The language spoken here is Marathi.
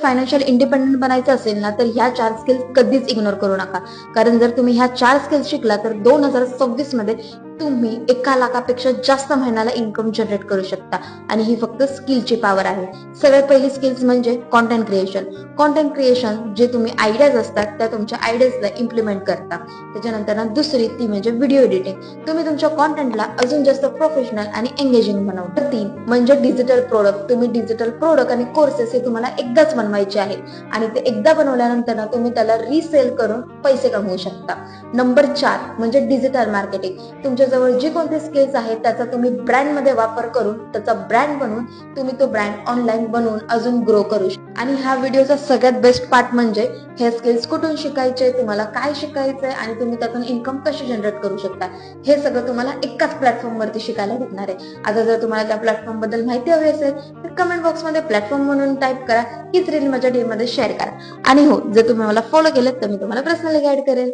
फायनान्शियल इंडिपेंडंट बनायचं असेल ना, तर ह्या 4 स्किल्स कधीच इग्नोर करू नका. कारण जर तुम्ही ह्या 4 स्किल्स शिकला तर 2026 मध्ये तुम्ही 1,00,000पेक्षा जास्त महिन्याला इन्कम जनरेट करू शकता. आणि ही फक्त स्किलची पॉवर आहे. सगळ्यात पहिली स्किल्स म्हणजे कॉन्टेंट क्रिएशन. कॉन्टेंट क्रिएशन जे तुम्ही आयडियाज असतात त्या तुमच्या आयडियाजला इम्प्लिमेंट करता. त्याच्यानंतर दुसरी ती म्हणजे व्हिडिओ एडिटिंग. तुम्ही तुमच्या कॉन्टेंटला अजून जास्त प्रोफेशनल आणि एंगेजिंग बनवता. 3 म्हणजे डिजिटल प्रोडक्ट. तुम्ही डिजिटल प्रोडक्ट आणि कोर्सेस हे तुम्हाला एकदाच बनवायचे आहेत आणि ते एकदा बनवल्यानंतर तुम्ही त्याला रिसेल करून पैसे कमवू शकता. नंबर 4 म्हणजे डिजिटल मार्केटिंग. तुमच्याजवळ जी कोणती स्किल्स आहेत त्याचा तुम्ही ब्रँड मध्ये वापर करून त्याचा ब्रँड बनवून तुम्ही तो ब्रँड ऑनलाईन बनवून अजून ग्रो करू शकता. आणि ह्या व्हिडिओचा सगळ्यात बेस्ट पार्ट म्हणजे हे स्किल्स कुठून शिकायचे, तुम्हाला काय शिकायचंय आणि तुम्ही त्यातून इन्कम कशी जनरेट करू शकता, हे सगळं तुम्हाला एकाच प्लॅटफॉर्म वरती शिकायला भेटणार आहे. आता जर तुम्हाला त्या प्लॅटफॉर्म बद्दल माहिती हवी असेल तर कमेंट बॉक्स मध्ये प्लॅटफॉर्म म्हणून टाईप करा, हीच रील माझ्या टीम मध्ये शेअर करा. आणि हो, जर तुम्ही मला फॉलो केलं तर मी तुम्हाला पर्सनली गाईड करेल.